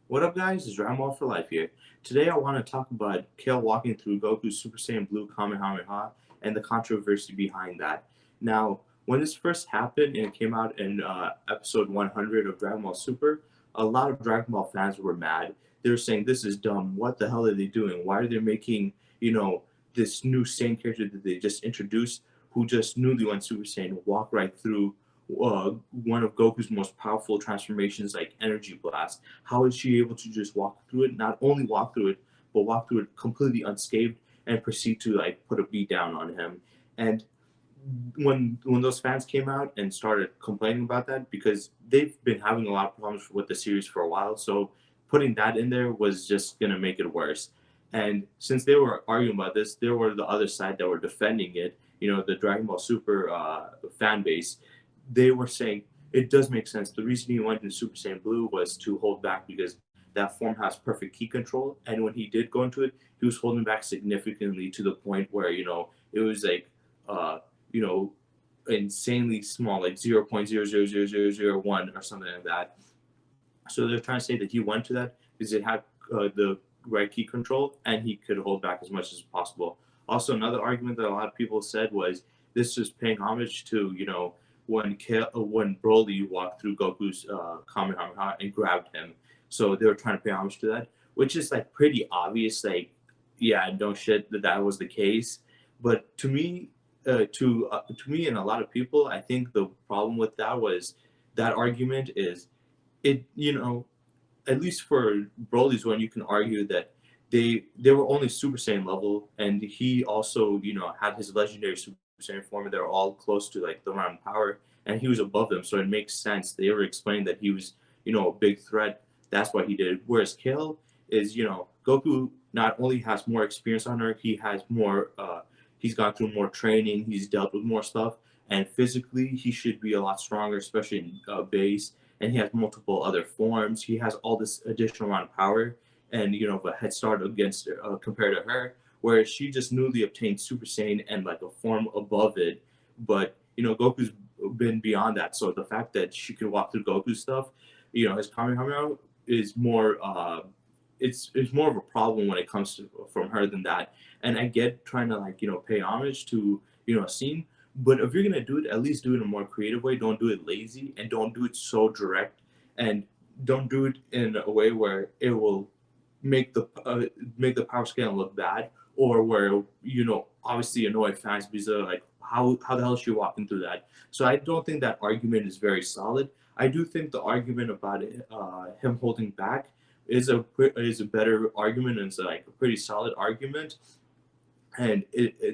What up, guys? It's Dragon Ball for Life here. Today, I want to talk about Kale walking through Goku's Super Saiyan Blue Kamehameha and the controversy behind that. Now, when this first happened and it came out in episode 100 of Dragon Ball Super, a lot of Dragon Ball fans were mad. They were saying, "This is dumb. What the hell are they doing? Why are they making, this new Saiyan character that they just introduced, who just newly went Super Saiyan, walk right through one of Goku's most powerful transformations, like Energy Blast? How is she able to just walk through it? Not only walk through it, but walk through it completely unscathed and proceed to like put a beat down on him." And when those fans came out and started complaining about that, because they've been having a lot of problems with the series for a while, so putting that in there was just gonna make it worse. And since they were arguing about this, there were the other side that were defending it. The Dragon Ball Super fan base. They were saying it does make sense. The reason he went into Super Saiyan Blue was to hold back because that form has perfect ki control, and when he did go into it, he was holding back significantly to the point where it was like uh, you know, insanely small, like 0.0000001 or something like that. So they're trying to say that he went to that because it had the right key control and he could hold back as much as possible. Also, another argument that a lot of people said was this is paying homage to, when Broly walked through Goku's Kamehameha and grabbed him. So they were trying to pay homage to that, which is like pretty obvious. Like, yeah, no shit that was the case. But to me and a lot of people, I think the problem with that was that argument is it. At least for Broly's one, you can argue that they were only Super Saiyan level, and he also had his legendary Super Saiyan form. And they're all close to like the round power, and he was above them, so it makes sense. They were explaining that he was a big threat. That's why he did it. Whereas Kale is Goku not only has more experience on Earth, he has more. He's gone through more training. He's dealt with more stuff, and physically he should be a lot stronger, especially in base, and he has multiple other forms. He has all this additional amount of power and a head start against compared to her, whereas she just newly obtained Super Saiyan and like a form above it. But Goku's been beyond that. So the fact that she could walk through Goku's stuff, his Kamehameha is more. It's more of a problem when it comes to from her than that. And I get trying to like pay homage to a scene, but if you're gonna do it, at least do it in a more creative way. Don't do it lazy, and don't do it so direct, and don't do it in a way where it will make the power scale look bad, or where obviously annoy fans because they're like, how the hell is she walking through that? So I don't think that argument is very solid. I do think the argument about him holding back is a better argument, and it's like a pretty solid argument, and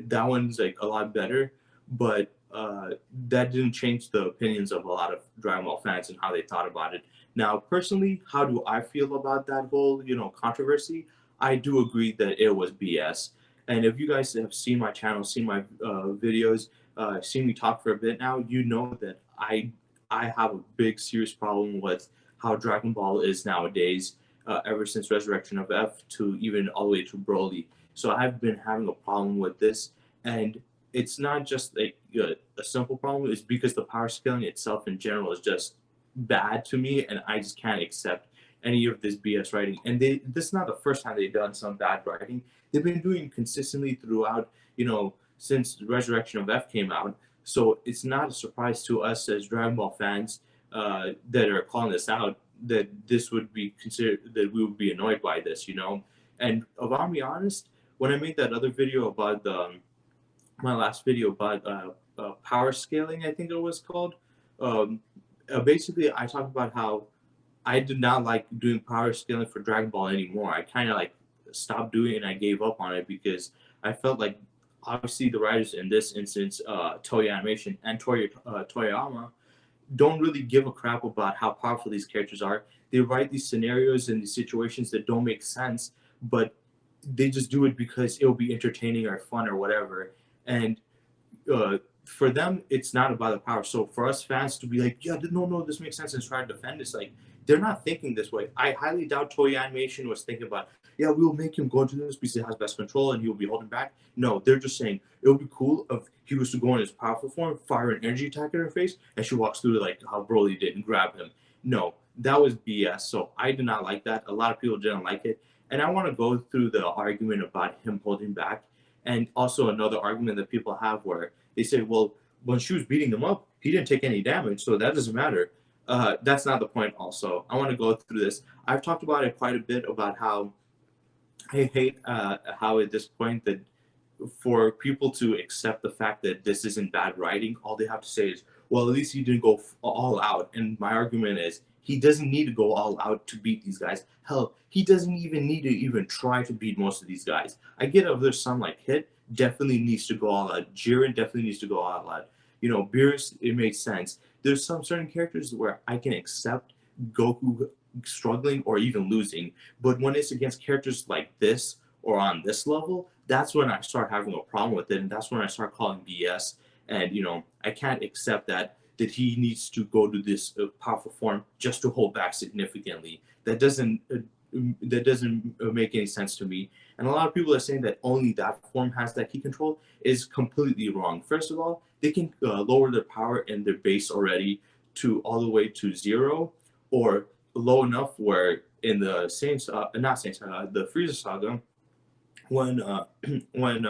that one's like a lot better. But that didn't change the opinions of a lot of Dragon Ball fans and how they thought about it. Now, personally, how do I feel about that whole controversy? I do agree that it was BS. And if you guys have seen my channel, seen my videos, seen me talk for a bit now, you know that I have a big serious problem with how Dragon Ball is nowadays. Ever since Resurrection of F to even all the way to Broly. So I've been having a problem with this, and it's not just like a simple problem. It's because the power scaling itself in general is just bad to me, and I just can't accept any of this BS writing. And this is not the first time they've done some bad writing. They've been doing it consistently throughout, since Resurrection of F came out. So it's not a surprise to us as Dragon Ball fans that are calling this out, that this would be considered, that we would be annoyed by this. And if I'm being honest, when I made that other video about my last video about power scaling, I think it was called. Um, Basically, I talked about how I did not like doing power scaling for Dragon Ball anymore. I kind of like stopped doing it and I gave up on it because I felt like obviously the writers in this instance, Toei Animation and Toyama, don't really give a crap about how powerful these characters are. They write these scenarios and these situations that don't make sense, but they just do it because it'll be entertaining or fun or whatever. And for them, it's not about the power. So for us fans to be like, yeah, no, this makes sense, and try to defend this, like they're not thinking this way. I highly doubt Toei Animation was thinking about, yeah, we will make him go into this because he has best control and he will be holding back. No, they're just saying it would be cool if he was to go in his powerful form, fire an energy attack at her face, and she walks through like how Broly did and grab him. No, that was BS. So I did not like that. A lot of people didn't like it. And I want to go through the argument about him holding back. And also another argument that people have where they say, well, when she was beating him up, he didn't take any damage, so that doesn't matter. That's not the point. Also, I want to go through this. I've talked about it quite a bit about how I hate how at this point that for people to accept the fact that this isn't bad writing, all they have to say is, well, at least he didn't go all out. And my argument is, he doesn't need to go all out to beat these guys. Hell, he doesn't even need to even try to beat most of these guys. I get if there's some like Hit, definitely needs to go all out. Jiren definitely needs to go all out. You know, Beerus, it makes sense. There's some certain characters where I can accept Goku struggling or even losing. But when it's against characters like this or on this level, that's when I start having a problem with it, and that's when I start calling BS. And I can't accept that he needs to go to this powerful form just to hold back significantly. That doesn't make any sense to me. And a lot of people are saying that only that form has that key control is completely wrong. First of all, they can lower their power and their base already to all the way to 0, or low enough where in the Saints, not Saints, the Frieza saga, when when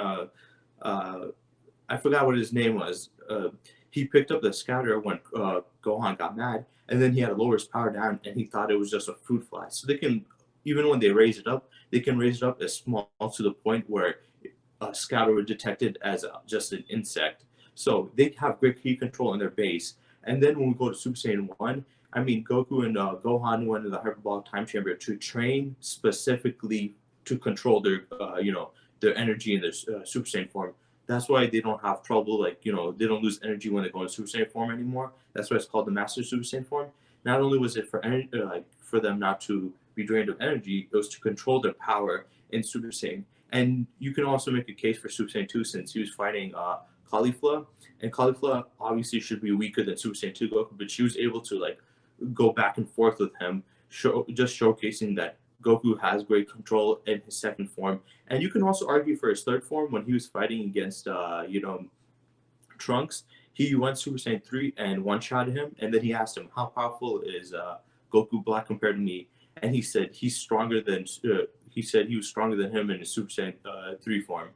I forgot what his name was. He picked up the scouter when Gohan got mad, and then he had to lower his power down, and he thought it was just a fruit fly. So they can, even when they raise it up, they can raise it up as small to the point where scouter was detected as just an insect. So they have great key control in their base. And then when we go to Super Saiyan 1, I mean, Goku and Gohan went to the hyperbolic time chamber to train specifically to control their energy in their Super Saiyan form. That's why they don't have trouble, like, they don't lose energy when they go into Super Saiyan form anymore. That's why it's called the Master Super Saiyan form. Not only was it for them not to be drained of energy, it was to control their power in Super Saiyan. And you can also make a case for Super Saiyan 2 since he was fighting Caulifla. And Caulifla obviously should be weaker than Super Saiyan 2 Goku, but she was able to go back and forth with him, showcasing that Goku has great control in his second form. And you can also argue for his third form when he was fighting against, Trunks. He went Super Saiyan 3 and one-shot him, and then he asked him, how powerful is Goku Black compared to me? And he said he said he was stronger than him in his Super Saiyan 3 form.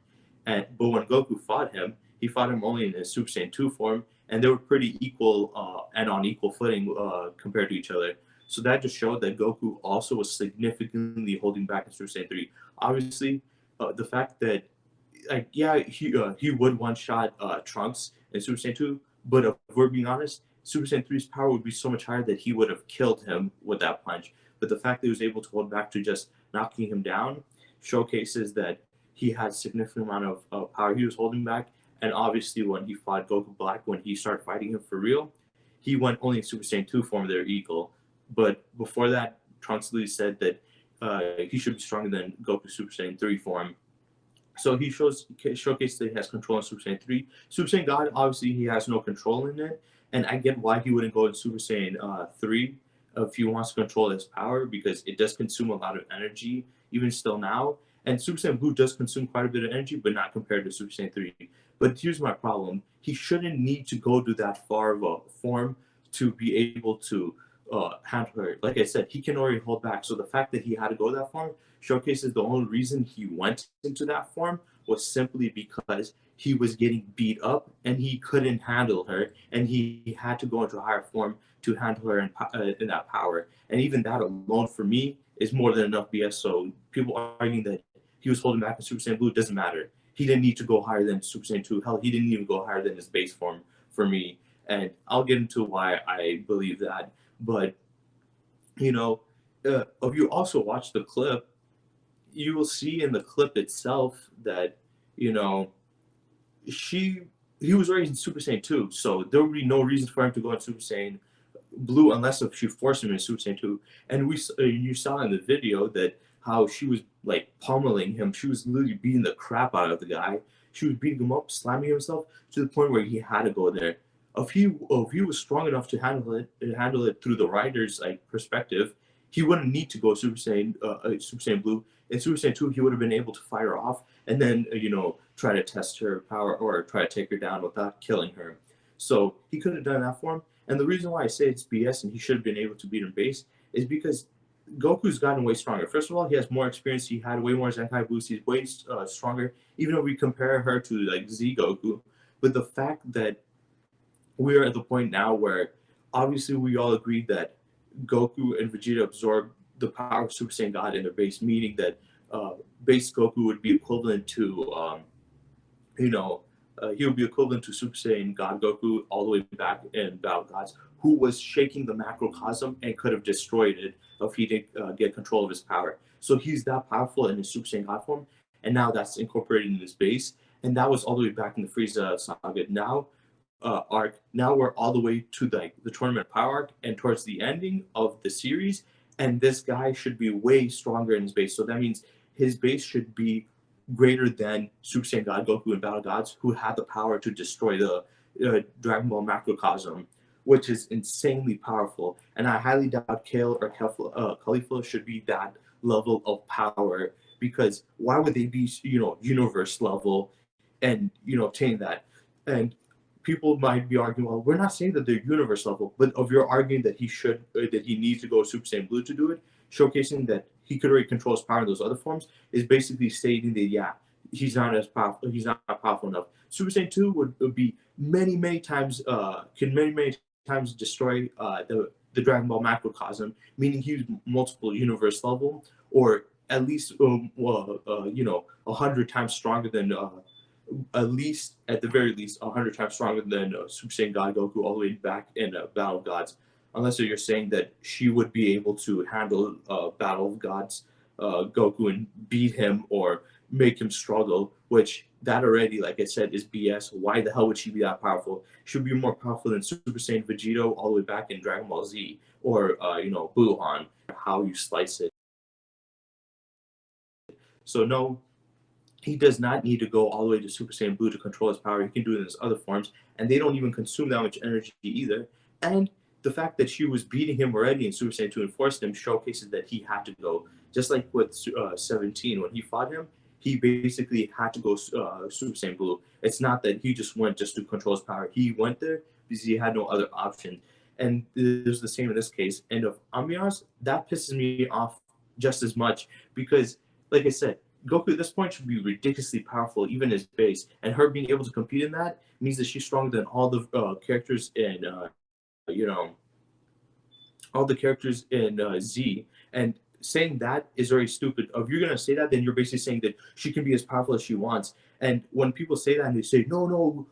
But when Goku fought him, he fought him only in his Super Saiyan 2 form, and they were pretty equal and on equal footing compared to each other. So that just showed that Goku also was significantly holding back in Super Saiyan 3. Obviously, the fact that, he would one shot Trunks in Super Saiyan 2, but if we're being honest, Super Saiyan 3's power would be so much higher that he would have killed him with that punch. But the fact that he was able to hold back to just knocking him down showcases that he had a significant amount of power he was holding back. And obviously, when he fought Goku Black, when he started fighting him for real, he went only in Super Saiyan 2 form, their equal. But before that, Trunks Lee said that he should be stronger than Goku Super Saiyan 3 form. So he showcased that he has control in Super Saiyan 3. Super Saiyan God, obviously, he has no control in it. And I get why he wouldn't go in Super Saiyan 3 if he wants to control his power, because it does consume a lot of energy, even still now. And Super Saiyan Blue does consume quite a bit of energy, but not compared to Super Saiyan 3. But here's my problem. He shouldn't need to go to that far of a form to be able to handle her. Like I said, he can already hold back. So the fact that he had to go that form showcases the only reason he went into that form was simply because he was getting beat up and he couldn't handle her, and he had to go into a higher form to handle her in that power. And even that alone, for me, is more than enough BS. So people arguing that he was holding back in Super Saiyan Blue doesn't matter. He didn't need to go higher than Super Saiyan 2. Hell, he didn't even go higher than his base form for me. And I'll get into why I believe that. But, if you also watch the clip, you will see in the clip itself that, you know, he was already in Super Saiyan 2, so there would be no reason for him to go in Super Saiyan Blue unless if she forced him in Super Saiyan 2. And you saw in the video that how she was like pummeling him. She was literally beating the crap out of the guy. She was beating him up, slamming himself to the point where he had to go there. If he was strong enough to handle it through the writer's perspective, he wouldn't need to go Super Saiyan Blue. In Super Saiyan 2, he would have been able to fire off and then try to test her power or try to take her down without killing her. So he could have done that for him. And the reason why I say it's BS and he should have been able to beat him base is because Goku's gotten way stronger. First of all, he has more experience. He had way more Zenkai boosts. He's way stronger. Even if we compare her to like Z Goku, but the fact that we're at the point now where obviously we all agreed that Goku and Vegeta absorbed the power of Super Saiyan God in their base, meaning that base Goku would be equivalent to you know, he would be equivalent to Super Saiyan God Goku all the way back in Battle of Gods, who was shaking the macrocosm and could have destroyed it if he didn't get control of his power. So he's that powerful in his Super Saiyan God form, and now that's incorporated in his base, and that was all the way back in the Frieza saga. Now, arc. Now we're all the way to the tournament power arc and towards the ending of the series, and this guy should be way stronger in his base. So that means his base should be greater than Super Saiyan God Goku and Battle Gods, who had the power to destroy the Dragon Ball macrocosm, which is insanely powerful. And I highly doubt Kale or Khalifa should be that level of power, because why would they be, universe level and, obtain that? And people might be arguing, well, we're not saying that they're universe level, but if you're arguing that that he needs to go Super Saiyan Blue to do it, showcasing that he could already control his power in those other forms, is basically stating that yeah, he's not as powerful. He's not powerful enough. Super Saiyan 2 would be many times can many times destroy the Dragon Ball macrocosm, meaning he's multiple universe level, or at least 100 times stronger than at least at the very least 100 times stronger than Super Saiyan God Goku all the way back in Battle of Gods. Unless you're saying that she would be able to handle Battle of Gods Goku and beat him or make him struggle, which that already, like I said, is BS. Why the hell would she be that powerful? She would be more powerful than Super Saiyan Vegito all the way back in Dragon Ball Z or Buhan. How you slice it. So no, he does not need to go all the way to Super Saiyan Blue to control his power. He can do it in his other forms, and they don't even consume that much energy either. And the fact that she was beating him already in Super Saiyan 2 and forced him showcases that he had to go. Just like with 17, when he fought him, he basically had to go Super Saiyan Blue. It's not that he just went just to control his power. He went there because he had no other option. And it was the same in this case. And of Ambiance, that pisses me off just as much because, like I said, Goku at this point should be ridiculously powerful, even his base. And her being able to compete in that means that she's stronger than all the characters in, you know, all the characters in Z. And saying that is very stupid. If you're gonna say that, then you're basically saying that she can be as powerful as she wants. And when people say that and they say, no,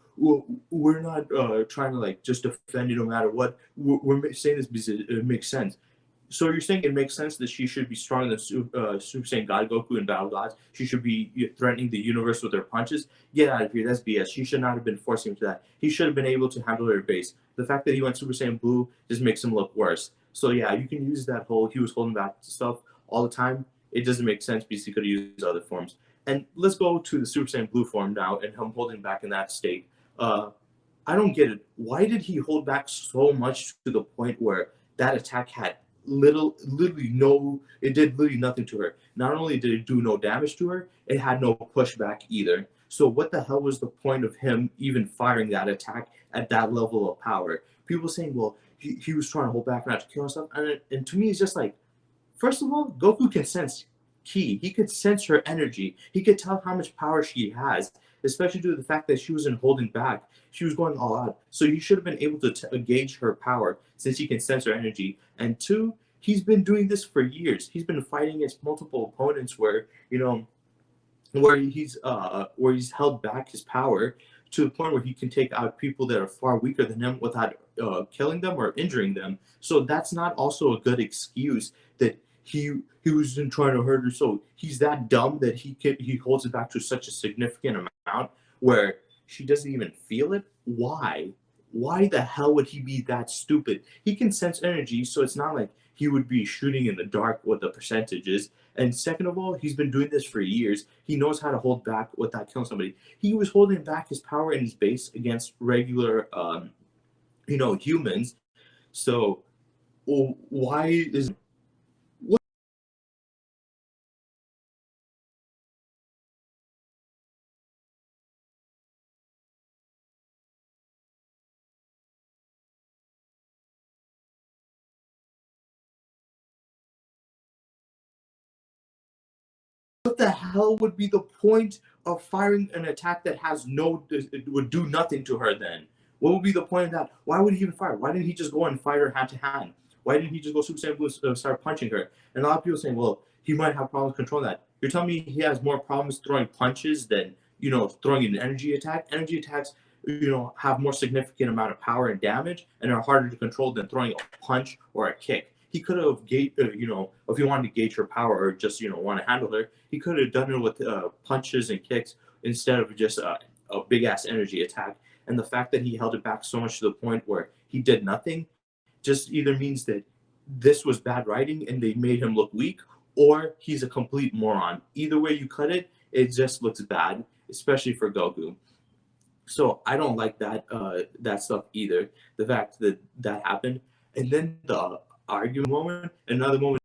we're not trying to like just defend you no matter what. We're saying this because it makes sense. So you're saying it makes sense that she should be stronger than Super Saiyan God Goku in Battle Gods? She should be threatening the universe with her punches? Get out of here. That's BS. She should not have been forcing him to that. He should have been able to handle her base. The fact that he went Super Saiyan Blue just makes him look worse. So yeah, you can use that whole he was holding back stuff all the time. It doesn't make sense because he could have used other forms. And let's go to the Super Saiyan Blue form now and him holding back in that state. I don't get it. Why did he hold back so much to the point where that attack had literally no, it did literally nothing to her. Not only did it do no damage to her, it had no pushback either. So what the hell was the point of him even firing that attack at that level of power? People saying, well, he was trying to hold back not to kill himself. And to me, it's just like, first of all, Goku can sense Ki. He could sense her energy. He could tell how much power she has, especially due to the fact that she wasn't holding back. She was going all out. So he should have been able to gauge her power since he can sense her energy. And two, he's been doing this for years. He's been fighting against multiple opponents where, where he's held back his power to the point where he can take out people that are far weaker than him without killing them or injuring them. So that's not also a good excuse that he wasn't trying to hurt her. So he's that dumb that he holds it back to such a significant amount where she doesn't even feel it. Why? Why the hell would he be that stupid? He can sense energy, so it's not like he would be shooting in the dark what the percentage is. And second of all, he's been doing this for years. He knows how to hold back without killing somebody. He was holding back his power in his base against regular, humans. So why is what the hell would be the point of firing an attack that has no, it would do nothing to her then? What would be the point of that? Why would he even fire? Why didn't he just go and fight her hand to hand? Why didn't he just go Super Saiyan Blue and start punching her? And a lot of people saying, well, he might have problems controlling that. You're telling me he has more problems throwing punches than, throwing an energy attack? Energy attacks, have more significant amount of power and damage and are harder to control than throwing a punch or a kick. He could have, if he wanted to gauge her power or just, want to handle her, he could have done it with punches and kicks instead of just a big ass energy attack. And the fact that he held it back so much to the point where he did nothing just either means that this was bad writing and they made him look weak, or he's a complete moron. Either way you cut it, it just looks bad, especially for Goku. So I don't like that stuff either. The fact that that happened, and then the argument moment, another moment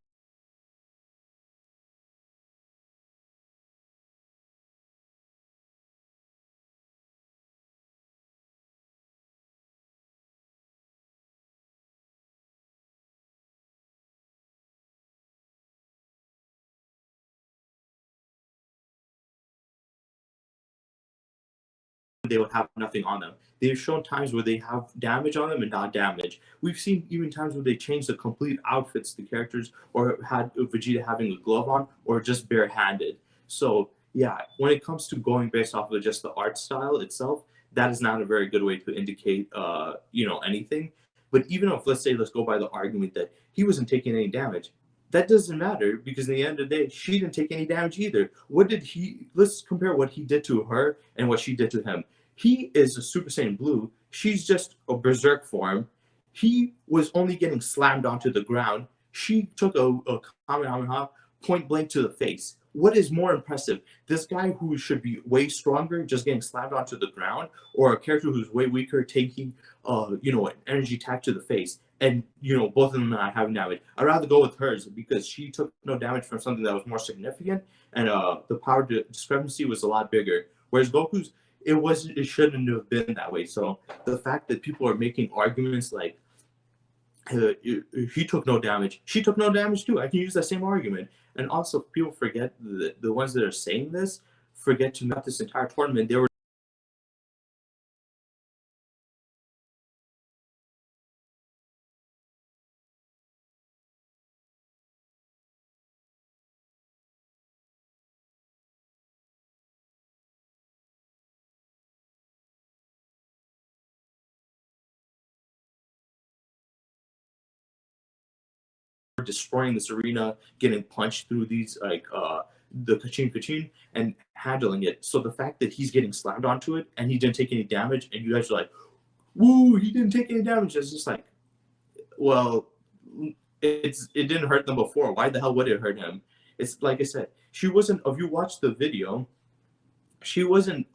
they would have nothing on them. They've shown times where they have damage on them and not damage. We've seen even times where they changed the complete outfits the characters, or had Vegeta having a glove on, or just barehanded. So yeah, when it comes to going based off of just the art style itself, that is not a very good way to indicate anything. But even if, let's go by the argument that he wasn't taking any damage, that doesn't matter because in the end of the day, she didn't take any damage either. What did he? Let's compare what he did to her and what she did to him. He is a Super Saiyan Blue. She's just a Berserk form. He was only getting slammed onto the ground. She took a Kamehameha point blank to the face. What is more impressive? This guy who should be way stronger just getting slammed onto the ground, or a character who's way weaker taking, an energy attack to the face, and both of them not having damage. I'd rather go with hers because she took no damage from something that was more significant, and the power discrepancy was a lot bigger. Whereas Goku's, it shouldn't have been that way. So the fact that people are making arguments like he took no damage, she took no damage too, I can use that same argument. And also people forget, the ones that are saying this forget to not this entire tournament they were destroying this arena, getting punched through these the kachin kachin and handling it. So the fact that he's getting slammed onto it and he didn't take any damage, and you guys are like, "Woo, he didn't take any damage," it's just like, well, it didn't hurt them before. Why the hell would it hurt him? It's like I said, she wasn't. If you watch the video, she wasn't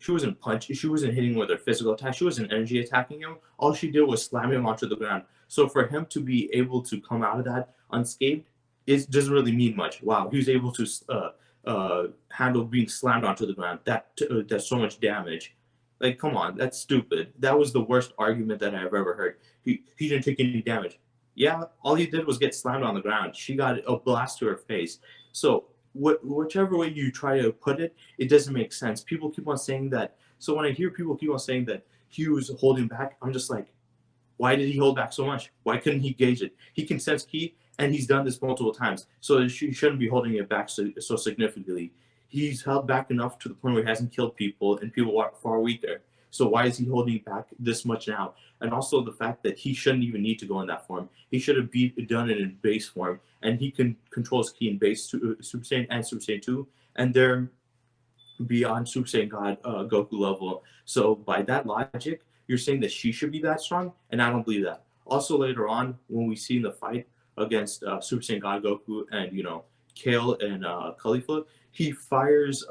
she wasn't punching, she wasn't hitting with her physical attack, she wasn't energy attacking him. All she did was slam him onto the ground. So for him to be able to come out of that unscathed, it doesn't really mean much. Wow, he was able to handle being slammed onto the ground. That's so much damage. Like, come on, that's stupid. That was the worst argument that I've ever heard. He didn't take any damage. Yeah, all he did was get slammed on the ground. She got a blast to her face. So whichever way you try to put it, it doesn't make sense. People keep on saying that. So when I hear people keep on saying that he was holding back, I'm just like, why did he hold back so much? Why couldn't he gauge it? He can sense ki, and he's done this multiple times. So he shouldn't be holding it back so significantly. He's held back enough to the point where he hasn't killed people, and people are far weaker. So why is he holding back this much now? And also the fact that he shouldn't even need to go in that form. He should have done it in base form, and he can control his ki in base Super Saiyan and Super Saiyan 2, and they're beyond Super Saiyan God Goku level. So by that logic, you're saying that she should be that strong, and I don't believe that. Also later on, when we see in the fight against Super Saiyan God Goku and Kale and Khalifa, he fires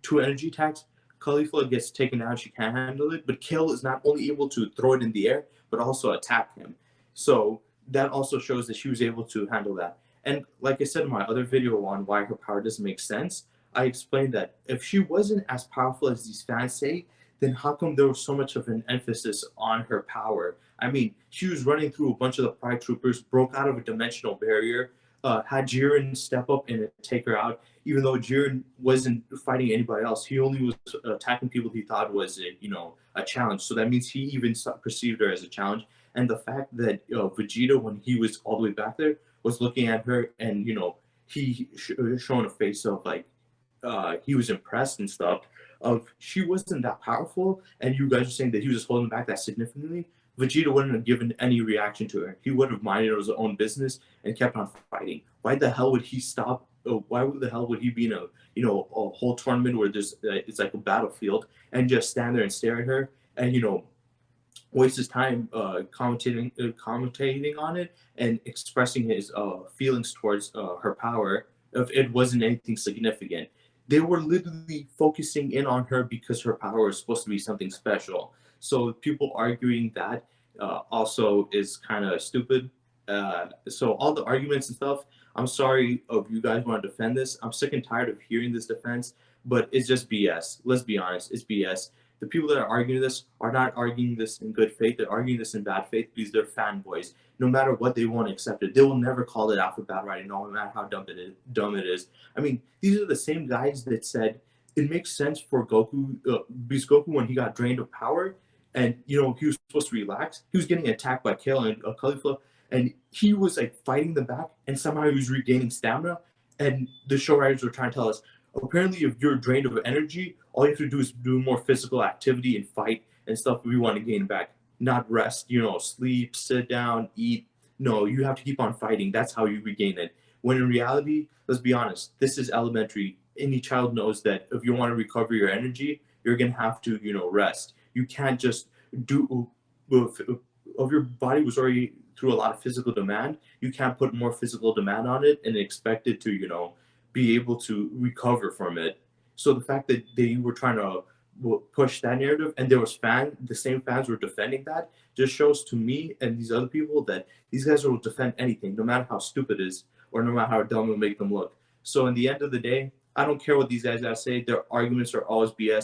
two energy attacks. Khalifa gets taken out, she can't handle it, but Kale is not only able to throw it in the air, but also attack him. So that also shows that she was able to handle that. And like I said in my other video on why her power doesn't make sense, I explained that if she wasn't as powerful as these fans say, then how come there was so much of an emphasis on her power? I mean, she was running through a bunch of the Pride Troopers, broke out of a dimensional barrier, had Jiren step up and take her out, even though Jiren wasn't fighting anybody else. He only was attacking people he thought was a challenge. So that means he even perceived her as a challenge. And the fact that Vegeta, when he was all the way back there, was looking at her and he showing a face of like he was impressed and stuff. Of she wasn't that powerful, and you guys are saying that he was just holding back that significantly. Vegeta wouldn't have given any reaction to her. He would have minded his own business and kept on fighting. Why the hell would he stop? Why the hell would he be in a whole tournament where there's it's like a battlefield and just stand there and stare at her and waste his time commentating on it and expressing his feelings towards her power if it wasn't anything significant. They were literally focusing in on her because her power is supposed to be something special. So people arguing that also is kind of stupid. So all the arguments and stuff, I'm sorry if you guys want to defend this. I'm sick and tired of hearing this defense, but it's just BS. Let's be honest, it's BS. The people that are arguing this are not arguing this in good faith. They're arguing this in bad faith because they're fanboys. No matter what they want to accept it, they will never call it alphabet writing, no matter how dumb it is. I mean, these are the same guys that said it makes sense for Goku because Goku, when he got drained of power, and he was supposed to relax, he was getting attacked by Kale and Caulifla, and he was like fighting them back, and somehow he was regaining stamina. And the show writers were trying to tell us, apparently, if you're drained of energy, all you have to do is do more physical activity and fight and stuff we want to gain back, not rest, sleep, sit down, eat. No, you have to keep on fighting. That's how you regain it. When in reality, let's be honest, this is elementary. Any child knows that if you want to recover your energy, you're going to have to, rest. You can't just do, if your body was already through a lot of physical demand, you can't put more physical demand on it and expect it to, be able to recover from it. So the fact that they were trying to push that narrative and the same fans were defending that just shows to me and these other people that these guys will defend anything, no matter how stupid it is or no matter how dumb it'll make them look. So in the end of the day, I don't care what these guys gotta say. Their arguments are always BS.